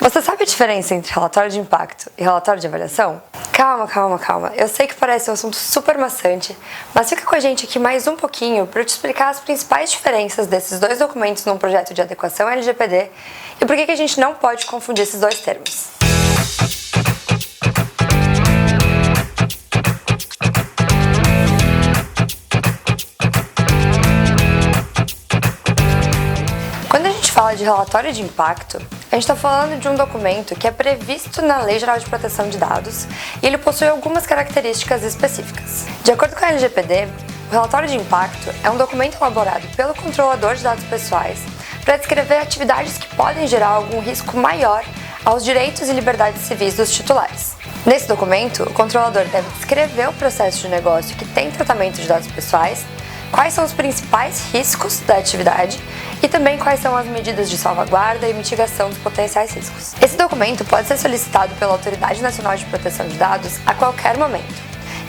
Você sabe a diferença entre relatório de impacto e relatório de avaliação? Calma. Eu sei que parece um assunto super maçante, mas fica com a gente aqui mais um pouquinho para eu te explicar as principais diferenças desses dois documentos num projeto de adequação LGPD e por que a gente não pode confundir esses dois termos. Quando a gente fala de relatório de impacto, a gente está falando de um documento que é previsto na Lei Geral de Proteção de Dados e ele possui algumas características específicas. De acordo com a LGPD, o relatório de impacto é um documento elaborado pelo controlador de dados pessoais para descrever atividades que podem gerar algum risco maior aos direitos e liberdades civis dos titulares. Nesse documento, o controlador deve descrever o processo de negócio que tem tratamento de dados pessoais, quais são os principais riscos da atividade e também quais são as medidas de salvaguarda e mitigação dos potenciais riscos. Esse documento pode ser solicitado pela Autoridade Nacional de Proteção de Dados a qualquer momento,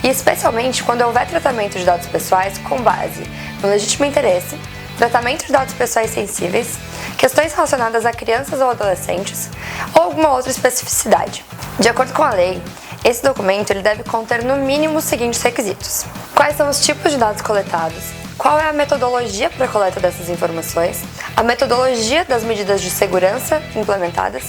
e especialmente quando houver tratamento de dados pessoais com base no legítimo interesse, tratamento de dados pessoais sensíveis, questões relacionadas a crianças ou adolescentes ou alguma outra especificidade. De acordo com a lei, esse documento ele deve conter no mínimo os seguintes requisitos: quais são os tipos de dados coletados, qual é a metodologia para a coleta dessas informações, a metodologia das medidas de segurança implementadas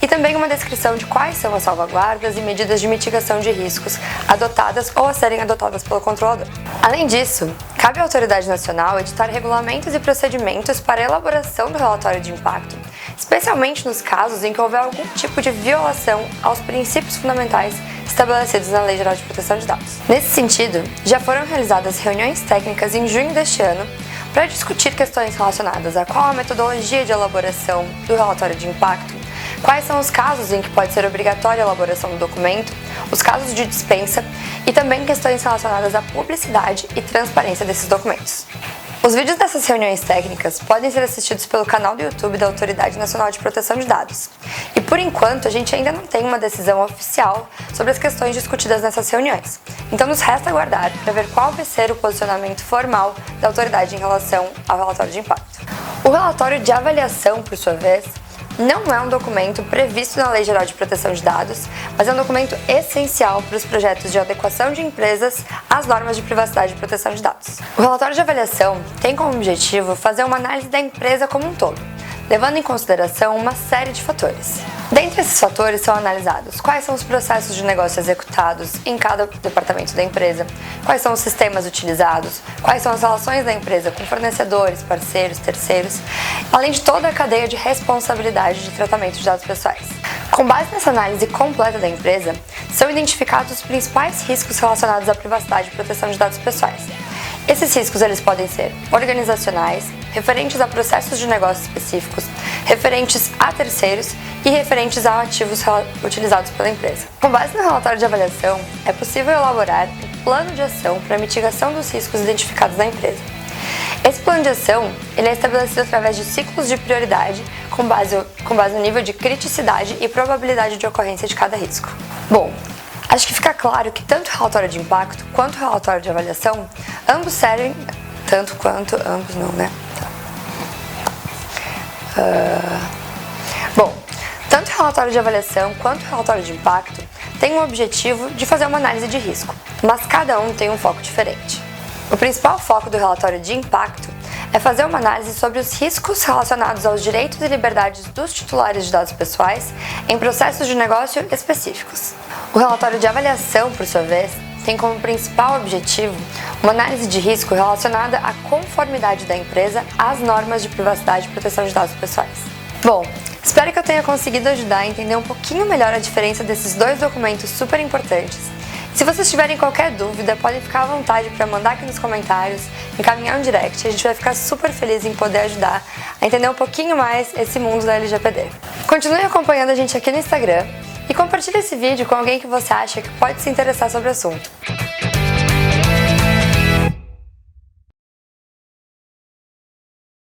e também uma descrição de quais são as salvaguardas e medidas de mitigação de riscos adotadas ou a serem adotadas pelo controlador. Além disso, cabe à autoridade nacional editar regulamentos e procedimentos para a elaboração do relatório de impacto, especialmente nos casos em que houver algum tipo de violação aos princípios fundamentais estabelecidos na Lei Geral de Proteção de Dados. Nesse sentido, já foram realizadas reuniões técnicas em junho deste ano para discutir questões relacionadas a qual a metodologia de elaboração do relatório de impacto, quais são os casos em que pode ser obrigatória a elaboração do documento, os casos de dispensa e também questões relacionadas à publicidade e transparência desses documentos. Os vídeos dessas reuniões técnicas podem ser assistidos pelo canal do YouTube da Autoridade Nacional de Proteção de Dados. E por enquanto, a gente ainda não tem uma decisão oficial sobre as questões discutidas nessas reuniões. Então nos resta aguardar para ver qual vai ser o posicionamento formal da autoridade em relação ao relatório de impacto. O relatório de avaliação, por sua vez, não é um documento previsto na Lei Geral de Proteção de Dados, mas é um documento essencial para os projetos de adequação de empresas às normas de privacidade e proteção de dados. O relatório de avaliação tem como objetivo fazer uma análise da empresa como um todo, levando em consideração uma série de fatores. Dentre esses fatores são analisados quais são os processos de negócio executados em cada departamento da empresa, quais são os sistemas utilizados, quais são as relações da empresa com fornecedores, parceiros, terceiros, além de toda a cadeia de responsabilidade de tratamento de dados pessoais. Com base nessa análise completa da empresa, são identificados os principais riscos relacionados à privacidade e proteção de dados pessoais. Esses riscos eles podem ser organizacionais, referentes a processos de negócios específicos, referentes a terceiros e referentes a ativos utilizados pela empresa. Com base no relatório de avaliação, é possível elaborar um plano de ação para a mitigação dos riscos identificados na empresa. Esse plano de ação ele é estabelecido através de ciclos de prioridade com base no nível de criticidade e probabilidade de ocorrência de cada risco. Bom, acho que fica claro que tanto o relatório de impacto quanto o relatório de avaliação, ambos servem, ambos não, né? Bom, tanto o relatório de avaliação quanto o relatório de impacto têm o objetivo de fazer uma análise de risco, mas cada um tem um foco diferente. O principal foco do relatório de impacto é fazer uma análise sobre os riscos relacionados aos direitos e liberdades dos titulares de dados pessoais em processos de negócio específicos. O relatório de avaliação, por sua vez, tem como principal objetivo uma análise de risco relacionada à conformidade da empresa às normas de privacidade e proteção de dados pessoais. Bom, espero que eu tenha conseguido ajudar a entender um pouquinho melhor a diferença desses dois documentos super importantes. Se vocês tiverem qualquer dúvida, podem ficar à vontade para mandar aqui nos comentários, encaminhar um direct. A gente vai ficar super feliz em poder ajudar a entender um pouquinho mais esse mundo da LGPD. Continue acompanhando a gente aqui no Instagram e compartilhe esse vídeo com alguém que você acha que pode se interessar sobre o assunto.